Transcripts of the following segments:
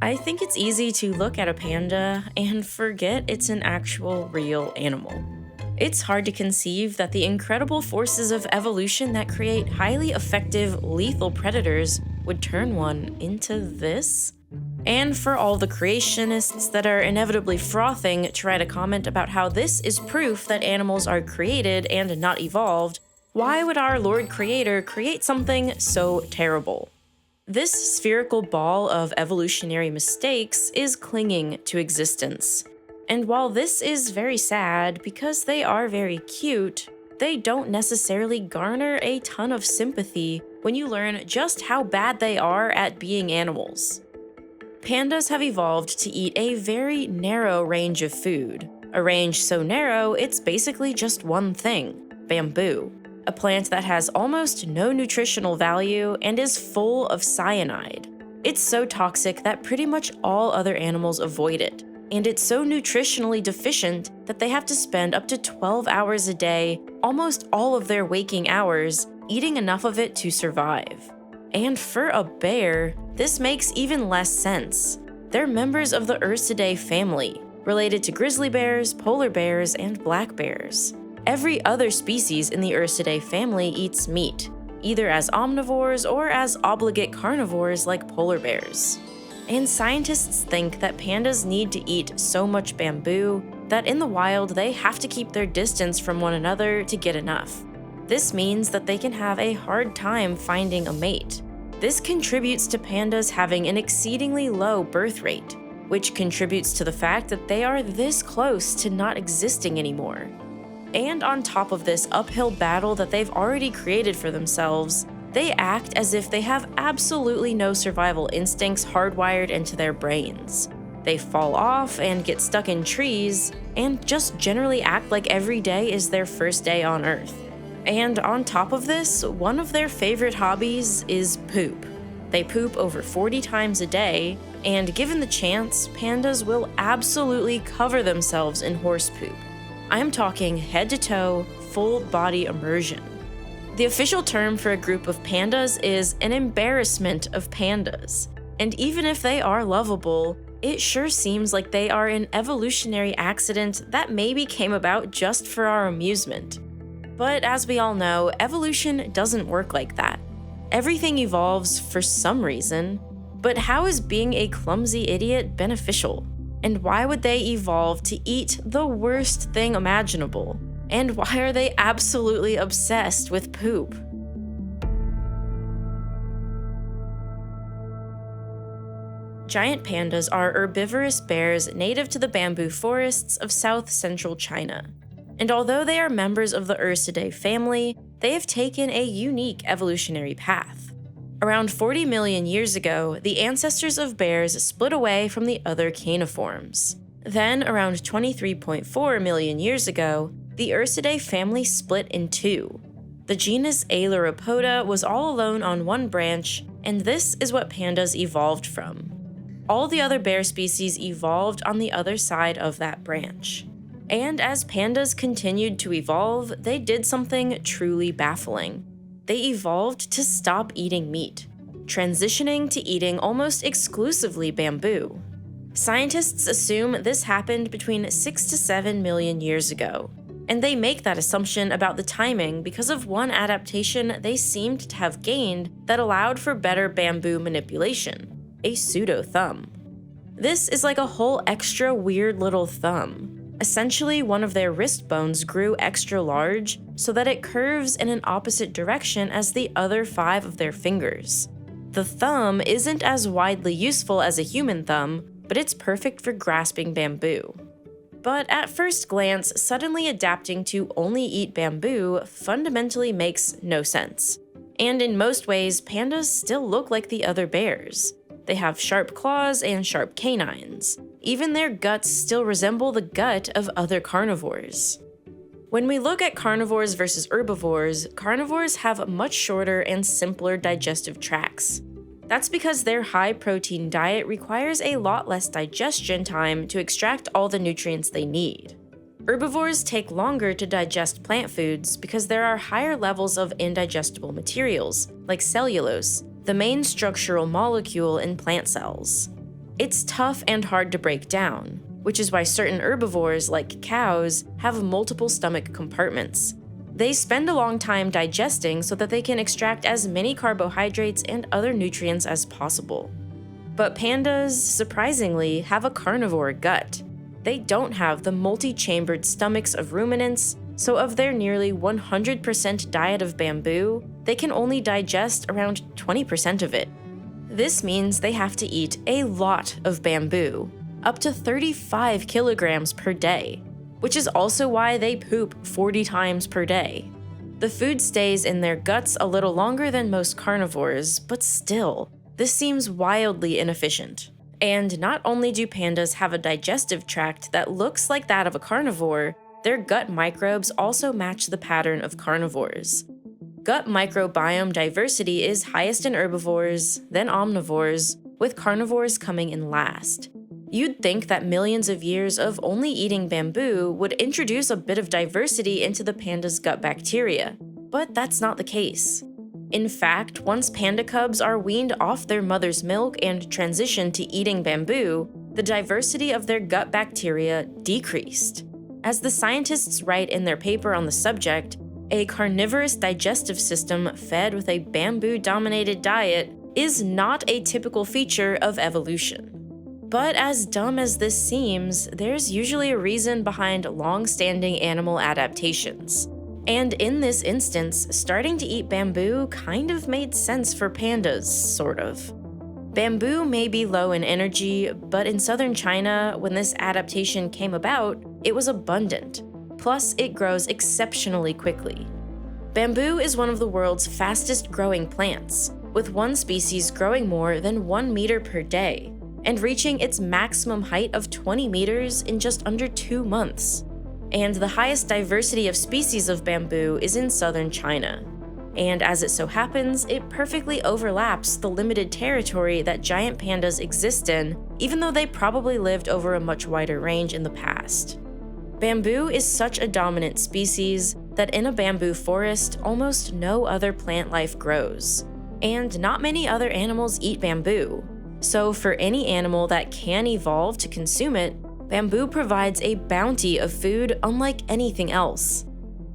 I think it's easy to look at a panda and forget it's an actual real animal. It's hard to conceive that the incredible forces of evolution that create highly effective, lethal predators would turn one into this? And for all the creationists that are inevitably frothing to write a comment about how this is proof that animals are created and not evolved, why would our Lord Creator create something so terrible? This spherical ball of evolutionary mistakes is clinging to existence. And while this is very sad because they are very cute, they don't necessarily garner a ton of sympathy when you learn just how bad they are at being animals. Pandas have evolved to eat a very narrow range of food, a range so narrow it's basically just one thing: bamboo, a plant that has almost no nutritional value and is full of cyanide. It's so toxic that pretty much all other animals avoid it, and it's so nutritionally deficient that they have to spend up to 12 hours a day, almost all of their waking hours, eating enough of it to survive. And for a bear, this makes even less sense. They're members of the Ursidae family, related to grizzly bears, polar bears, and black bears. Every other species in the Ursidae family eats meat, either as omnivores or as obligate carnivores like polar bears. And scientists think that pandas need to eat so much bamboo that in the wild they have to keep their distance from one another to get enough. This means that they can have a hard time finding a mate. This contributes to pandas having an exceedingly low birth rate, which contributes to the fact that they are this close to not existing anymore. And on top of this uphill battle that they've already created for themselves, they act as if they have absolutely no survival instincts hardwired into their brains. They fall off and get stuck in trees, and just generally act like every day is their first day on Earth. And on top of this, one of their favorite hobbies is poop. They poop over 40 times a day, and given the chance, pandas will absolutely cover themselves in horse poop. I'm talking head to toe, full body immersion. The official term for a group of pandas is an embarrassment of pandas. And even if they are lovable, it sure seems like they are an evolutionary accident that maybe came about just for our amusement. But as we all know, evolution doesn't work like that. Everything evolves for some reason, but how is being a clumsy idiot beneficial? And why would they evolve to eat the worst thing imaginable? And why are they absolutely obsessed with poop? Giant pandas are herbivorous bears native to the bamboo forests of south-central China. And although they are members of the Ursidae family, they have taken a unique evolutionary path. Around 40 million years ago, the ancestors of bears split away from the other caniforms. Then, around 23.4 million years ago, the Ursidae family split in two. The genus Ailuropoda was all alone on one branch, and this is what pandas evolved from. All the other bear species evolved on the other side of that branch. And as pandas continued to evolve, they did something truly baffling. They evolved to stop eating meat, transitioning to eating almost exclusively bamboo. Scientists assume this happened between 6 to 7 million years ago, and they make that assumption about the timing because of one adaptation they seemed to have gained that allowed for better bamboo manipulation: a pseudo-thumb. This is like a whole extra weird little thumb. Essentially, one of their wrist bones grew extra large so that it curves in an opposite direction as the other 5 of their fingers. The thumb isn't as widely useful as a human thumb, but it's perfect for grasping bamboo. But at first glance, suddenly adapting to only eat bamboo fundamentally makes no sense. And in most ways, pandas still look like the other bears. They have sharp claws and sharp canines. Even their guts still resemble the gut of other carnivores. When we look at carnivores versus herbivores, carnivores have much shorter and simpler digestive tracts. That's because their high-protein diet requires a lot less digestion time to extract all the nutrients they need. Herbivores take longer to digest plant foods because there are higher levels of indigestible materials, like cellulose, the main structural molecule in plant cells. It's tough and hard to break down, which is why certain herbivores, like cows, have multiple stomach compartments. They spend a long time digesting so that they can extract as many carbohydrates and other nutrients as possible. But pandas, surprisingly, have a carnivore gut. They don't have the multi-chambered stomachs of ruminants, so of their nearly 100% diet of bamboo, they can only digest around 20% of it. This means they have to eat a lot of bamboo, up to 35 kilograms per day, which is also why they poop 40 times per day. The food stays in their guts a little longer than most carnivores, but still, this seems wildly inefficient. And not only do pandas have a digestive tract that looks like that of a carnivore, their gut microbes also match the pattern of carnivores. Gut microbiome diversity is highest in herbivores, then omnivores, with carnivores coming in last. You'd think that millions of years of only eating bamboo would introduce a bit of diversity into the panda's gut bacteria, but that's not the case. In fact, once panda cubs are weaned off their mother's milk and transition to eating bamboo, the diversity of their gut bacteria decreased. As the scientists write in their paper on the subject, a carnivorous digestive system fed with a bamboo-dominated diet is not a typical feature of evolution. But as dumb as this seems, there's usually a reason behind long-standing animal adaptations. And in this instance, starting to eat bamboo kind of made sense for pandas, sort of. Bamboo may be low in energy, but in southern China, when this adaptation came about, it was abundant. Plus, it grows exceptionally quickly. Bamboo is one of the world's fastest growing plants, with one species growing more than 1 meter per day, and reaching its maximum height of 20 meters in just under 2 months. And the highest diversity of species of bamboo is in southern China. And as it so happens, it perfectly overlaps the limited territory that giant pandas exist in, even though they probably lived over a much wider range in the past. Bamboo is such a dominant species that in a bamboo forest, almost no other plant life grows. And not many other animals eat bamboo. So for any animal that can evolve to consume it, bamboo provides a bounty of food unlike anything else.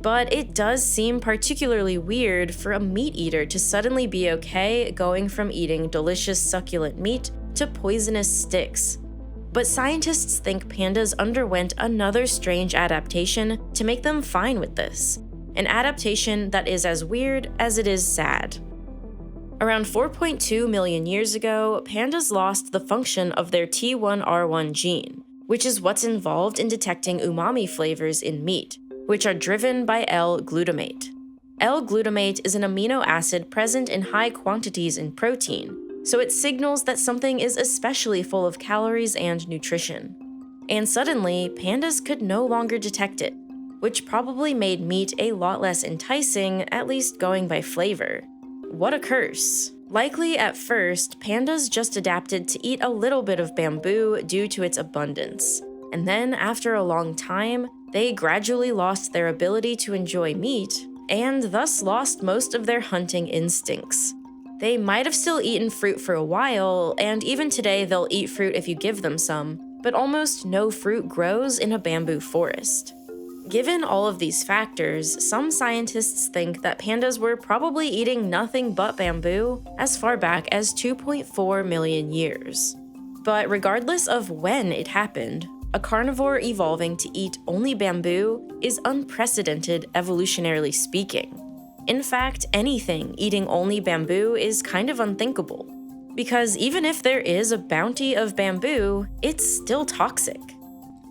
But it does seem particularly weird for a meat eater to suddenly be okay going from eating delicious succulent meat to poisonous sticks. But scientists think pandas underwent another strange adaptation to make them fine with this, an adaptation that is as weird as it is sad. Around 4.2 million years ago, pandas lost the function of their T1R1 gene, which is what's involved in detecting umami flavors in meat, which are driven by L-glutamate. L-glutamate is an amino acid present in high quantities in protein, so it signals that something is especially full of calories and nutrition. And suddenly, pandas could no longer detect it, which probably made meat a lot less enticing, at least going by flavor. What a curse. Likely at first, pandas just adapted to eat a little bit of bamboo due to its abundance. And then, after a long time, they gradually lost their ability to enjoy meat, and thus lost most of their hunting instincts. They might have still eaten fruit for a while, and even today they'll eat fruit if you give them some, but almost no fruit grows in a bamboo forest. Given all of these factors, some scientists think that pandas were probably eating nothing but bamboo as far back as 2.4 million years. But regardless of when it happened, a carnivore evolving to eat only bamboo is unprecedented evolutionarily speaking. In fact, anything eating only bamboo is kind of unthinkable, because even if there is a bounty of bamboo, it's still toxic.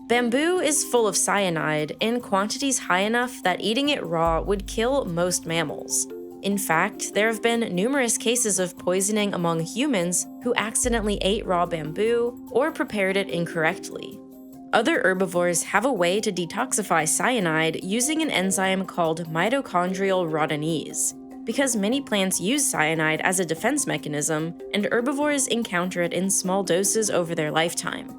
Bamboo is full of cyanide in quantities high enough that eating it raw would kill most mammals. In fact, there have been numerous cases of poisoning among humans who accidentally ate raw bamboo or prepared it incorrectly. Other herbivores have a way to detoxify cyanide using an enzyme called mitochondrial rhodonase, because many plants use cyanide as a defense mechanism, and herbivores encounter it in small doses over their lifetime.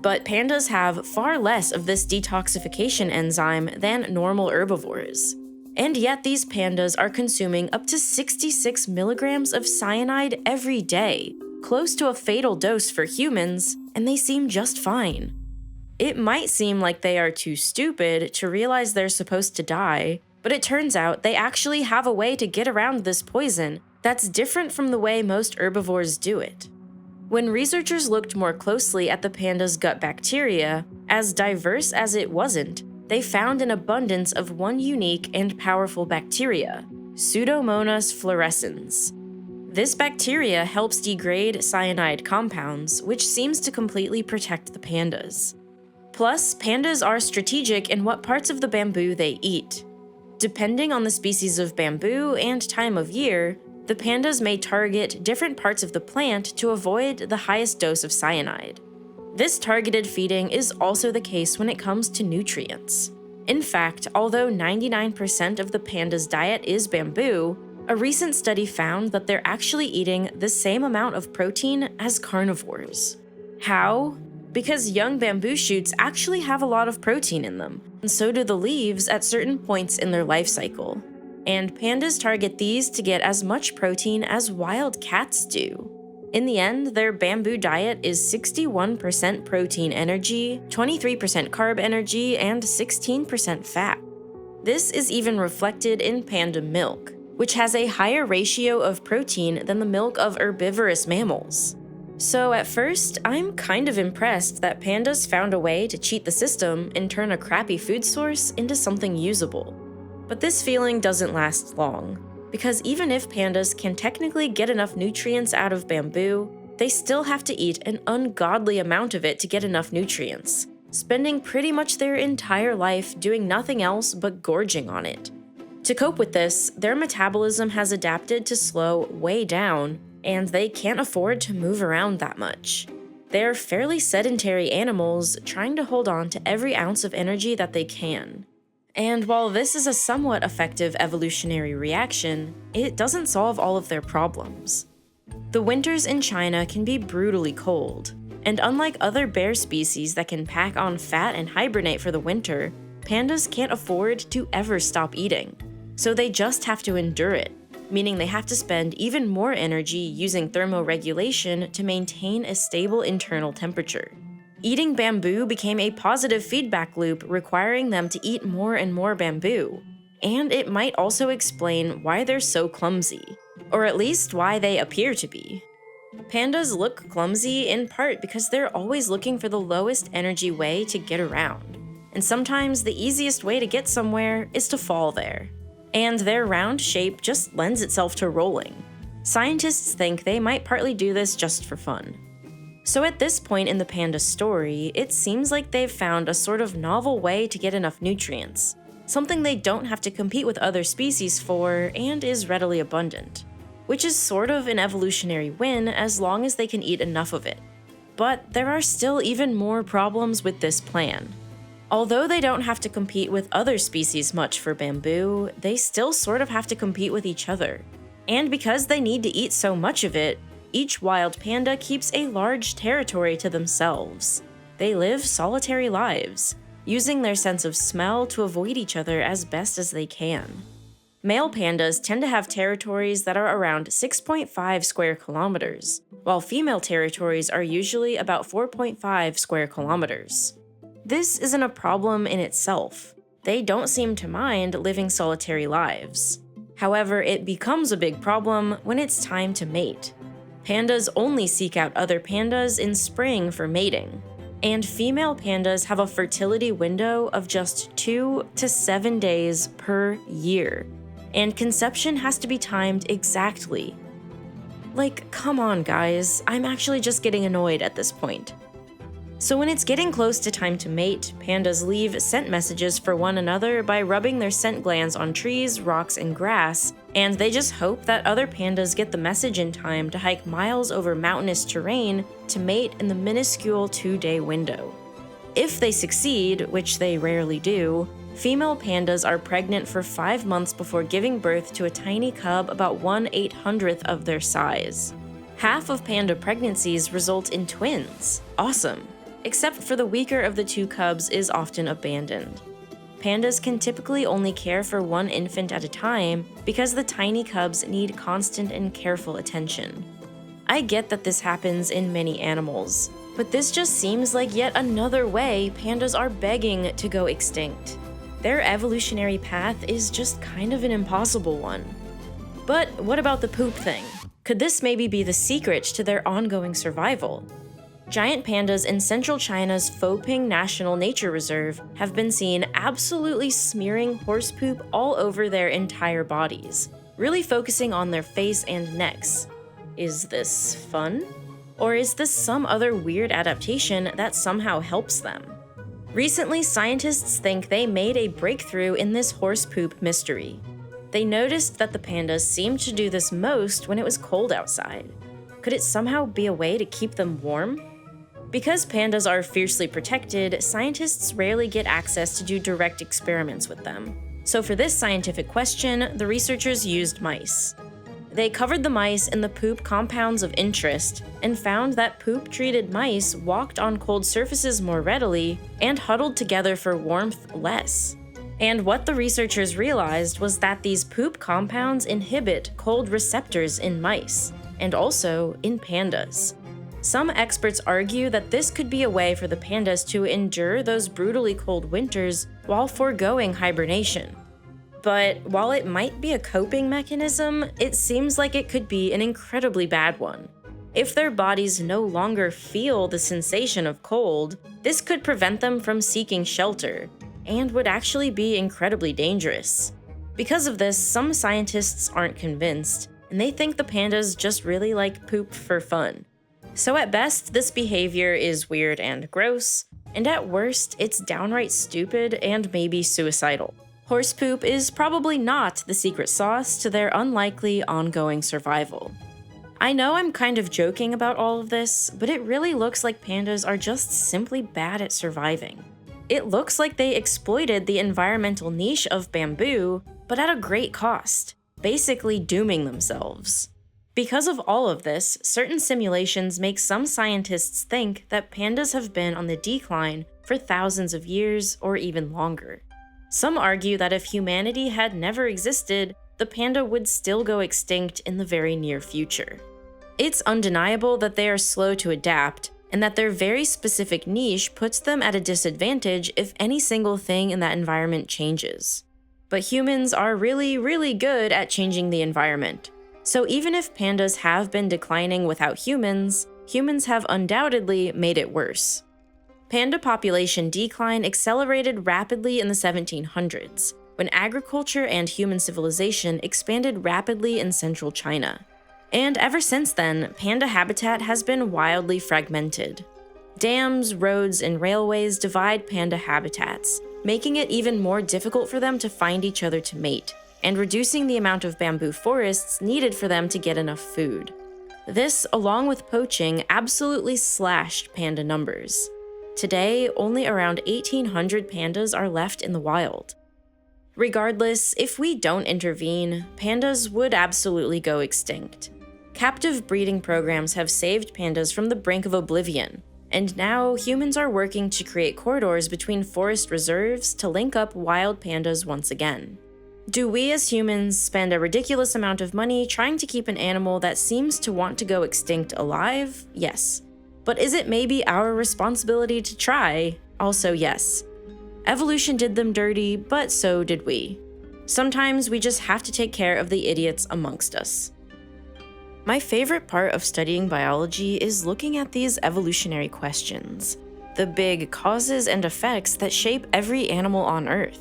But pandas have far less of this detoxification enzyme than normal herbivores. And yet these pandas are consuming up to 66 milligrams of cyanide every day, close to a fatal dose for humans, and they seem just fine. It might seem like they are too stupid to realize they're supposed to die, but it turns out they actually have a way to get around this poison that's different from the way most herbivores do it. When researchers looked more closely at the panda's gut bacteria, as diverse as it wasn't, they found an abundance of one unique and powerful bacteria, Pseudomonas fluorescens. This bacteria helps degrade cyanide compounds, which seems to completely protect the pandas. Plus, pandas are strategic in what parts of the bamboo they eat. Depending on the species of bamboo and time of year, the pandas may target different parts of the plant to avoid the highest dose of cyanide. This targeted feeding is also the case when it comes to nutrients. In fact, although 99% of the panda's diet is bamboo, a recent study found that they're actually eating the same amount of protein as carnivores. How? Because young bamboo shoots actually have a lot of protein in them, and so do the leaves at certain points in their life cycle. And pandas target these to get as much protein as wild cats do. In the end, their bamboo diet is 61% protein energy, 23% carb energy, and 16% fat. This is even reflected in panda milk, which has a higher ratio of protein than the milk of herbivorous mammals. So at first, I'm kind of impressed that pandas found a way to cheat the system and turn a crappy food source into something usable. But this feeling doesn't last long, because even if pandas can technically get enough nutrients out of bamboo, they still have to eat an ungodly amount of it to get enough nutrients, spending pretty much their entire life doing nothing else but gorging on it. To cope with this, their metabolism has adapted to slow way down, and they can't afford to move around that much. They're fairly sedentary animals trying to hold on to every ounce of energy that they can. And while this is a somewhat effective evolutionary reaction, it doesn't solve all of their problems. The winters in China can be brutally cold, and unlike other bear species that can pack on fat and hibernate for the winter, pandas can't afford to ever stop eating. So they just have to endure it, meaning they have to spend even more energy using thermoregulation to maintain a stable internal temperature. Eating bamboo became a positive feedback loop requiring them to eat more and more bamboo. And it might also explain why they're so clumsy, or at least why they appear to be. Pandas look clumsy in part because they're always looking for the lowest energy way to get around. And sometimes the easiest way to get somewhere is to fall there. And their round shape just lends itself to rolling. Scientists think they might partly do this just for fun. So at this point in the panda story, it seems like they've found a sort of novel way to get enough nutrients, something they don't have to compete with other species for and is readily abundant, which is sort of an evolutionary win as long as they can eat enough of it. But there are still even more problems with this plan. Although they don't have to compete with other species much for bamboo, they still sort of have to compete with each other. And because they need to eat so much of it, each wild panda keeps a large territory to themselves. They live solitary lives, using their sense of smell to avoid each other as best as they can. Male pandas tend to have territories that are around 6.5 square kilometers, while female territories are usually about 4.5 square kilometers. This isn't a problem in itself. They don't seem to mind living solitary lives. However, it becomes a big problem when it's time to mate. Pandas only seek out other pandas in spring for mating, and female pandas have a fertility window of just 2 to 7 days per year, and conception has to be timed exactly. Like, come on guys, I'm actually just getting annoyed at this point. So when it's getting close to time to mate, pandas leave scent messages for one another by rubbing their scent glands on trees, rocks, and grass, and they just hope that other pandas get the message in time to hike miles over mountainous terrain to mate in the minuscule 2-day window. If they succeed, which they rarely do, female pandas are pregnant for 5 months before giving birth to a tiny cub about 1/800th of their size. Half of panda pregnancies result in twins. Awesome. Except for the weaker of the 2 cubs is often abandoned. Pandas can typically only care for 1 infant at a time because the tiny cubs need constant and careful attention. I get that this happens in many animals, but this just seems like yet another way pandas are begging to go extinct. Their evolutionary path is just kind of an impossible one. But what about the poop thing? Could this maybe be the secret to their ongoing survival? Giant pandas in central China's Foping National Nature Reserve have been seen absolutely smearing horse poop all over their entire bodies, really focusing on their face and necks. Is this fun? Or is this some other weird adaptation that somehow helps them? Recently, scientists think they made a breakthrough in this horse poop mystery. They noticed that the pandas seemed to do this most when it was cold outside. Could it somehow be a way to keep them warm? Because pandas are fiercely protected, scientists rarely get access to do direct experiments with them. So for this scientific question, the researchers used mice. They covered the mice in the poop compounds of interest and found that poop-treated mice walked on cold surfaces more readily and huddled together for warmth less. And what the researchers realized was that these poop compounds inhibit cold receptors in mice, and also in pandas. Some experts argue that this could be a way for the pandas to endure those brutally cold winters while foregoing hibernation. But while it might be a coping mechanism, it seems like it could be an incredibly bad one. If their bodies no longer feel the sensation of cold, this could prevent them from seeking shelter, and would actually be incredibly dangerous. Because of this, some scientists aren't convinced, and they think the pandas just really like poop for fun. So at best, this behavior is weird and gross, and at worst, it's downright stupid and maybe suicidal. Horse poop is probably not the secret sauce to their unlikely ongoing survival. I know I'm kind of joking about all of this, but it really looks like pandas are just simply bad at surviving. It looks like they exploited the environmental niche of bamboo, but at a great cost, basically dooming themselves. Because of all of this, certain simulations make some scientists think that pandas have been on the decline for thousands of years or even longer. Some argue that if humanity had never existed, the panda would still go extinct in the very near future. It's undeniable that they are slow to adapt, and that their very specific niche puts them at a disadvantage if any single thing in that environment changes. But humans are really, really good at changing the environment. So even if pandas have been declining without humans, humans have undoubtedly made it worse. Panda population decline accelerated rapidly in the 1700s, when agriculture and human civilization expanded rapidly in central China. And ever since then, panda habitat has been wildly fragmented. Dams, roads, and railways divide panda habitats, making it even more difficult for them to find each other to mate, and reducing the amount of bamboo forests needed for them to get enough food. This, along with poaching, absolutely slashed panda numbers. Today, only around 1,800 pandas are left in the wild. Regardless, if we don't intervene, pandas would absolutely go extinct. Captive breeding programs have saved pandas from the brink of oblivion, and now humans are working to create corridors between forest reserves to link up wild pandas once again. Do we as humans spend a ridiculous amount of money trying to keep an animal that seems to want to go extinct alive? Yes. But is it maybe our responsibility to try? Also yes. Evolution did them dirty, but so did we. Sometimes we just have to take care of the idiots amongst us. My favorite part of studying biology is looking at these evolutionary questions, the big causes and effects that shape every animal on Earth.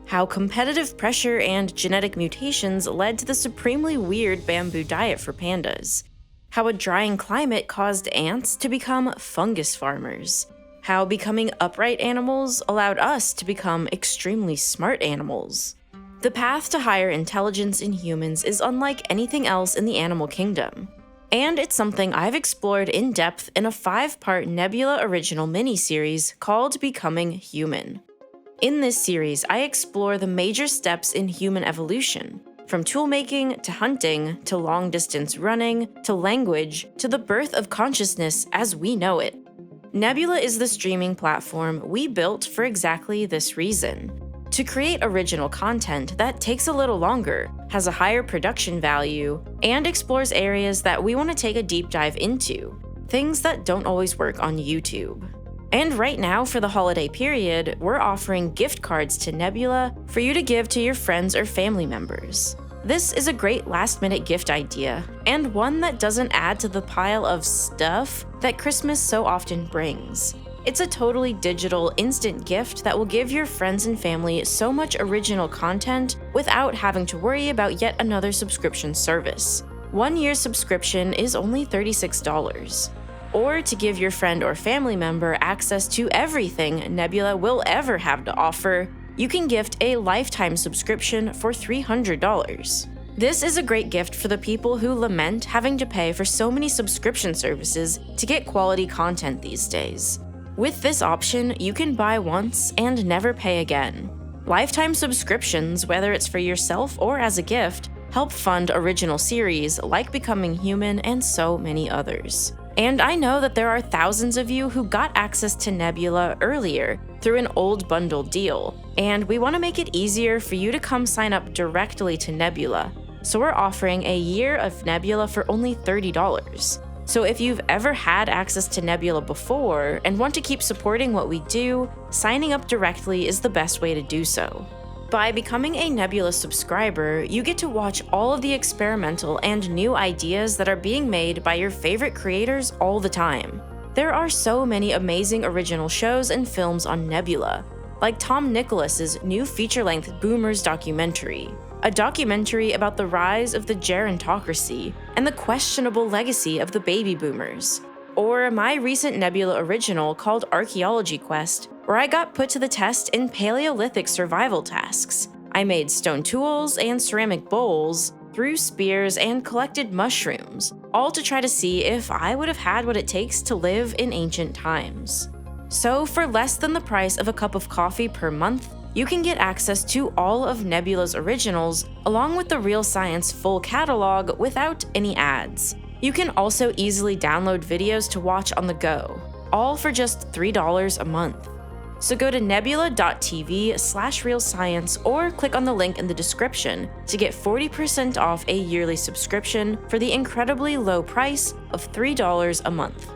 How competitive pressure and genetic mutations led to the supremely weird bamboo diet for pandas. How a drying climate caused ants to become fungus farmers. How becoming upright animals allowed us to become extremely smart animals. The path to higher intelligence in humans is unlike anything else in the animal kingdom. And it's something I've explored in depth in a 5-part Nebula original mini-series called Becoming Human. In this series, I explore the major steps in human evolution, from toolmaking to hunting to long-distance running to language to the birth of consciousness as we know it. Nebula is the streaming platform we built for exactly this reason, to create original content that takes a little longer, has a higher production value, and explores areas that we want to take a deep dive into, things that don't always work on YouTube. And right now, for the holiday period, we're offering gift cards to Nebula for you to give to your friends or family members. This is a great last-minute gift idea, and one that doesn't add to the pile of stuff that Christmas so often brings. It's a totally digital, instant gift that will give your friends and family so much original content without having to worry about yet another subscription service. 1 year's subscription is only $36. Or to give your friend or family member access to everything Nebula will ever have to offer, you can gift a lifetime subscription for $300. This is a great gift for the people who lament having to pay for so many subscription services to get quality content these days. With this option, you can buy once and never pay again. Lifetime subscriptions, whether it's for yourself or as a gift, help fund original series like Becoming Human and so many others. And I know that there are thousands of you who got access to Nebula earlier through an old bundle deal, and we want to make it easier for you to come sign up directly to Nebula. So we're offering a year of Nebula for only $30. So if you've ever had access to Nebula before and want to keep supporting what we do, signing up directly is the best way to do so. By becoming a Nebula subscriber, you get to watch all of the experimental and new ideas that are being made by your favorite creators all the time. There are so many amazing original shows and films on Nebula, like Tom Nicholas's new feature-length Boomers documentary, a documentary about the rise of the gerontocracy and the questionable legacy of the baby boomers. Or my recent Nebula original called Archaeology Quest, where I got put to the test in Paleolithic survival tasks. I made stone tools and ceramic bowls, threw spears, and collected mushrooms, all to try to see if I would have had what it takes to live in ancient times. So for less than the price of a cup of coffee per month, you can get access to all of Nebula's originals, along with the Real Science full catalog without any ads. You can also easily download videos to watch on the go, all for just $3 a month. So go to nebula.tv/realscience or click on the link in the description to get 40% off a yearly subscription for the incredibly low price of $3 a month.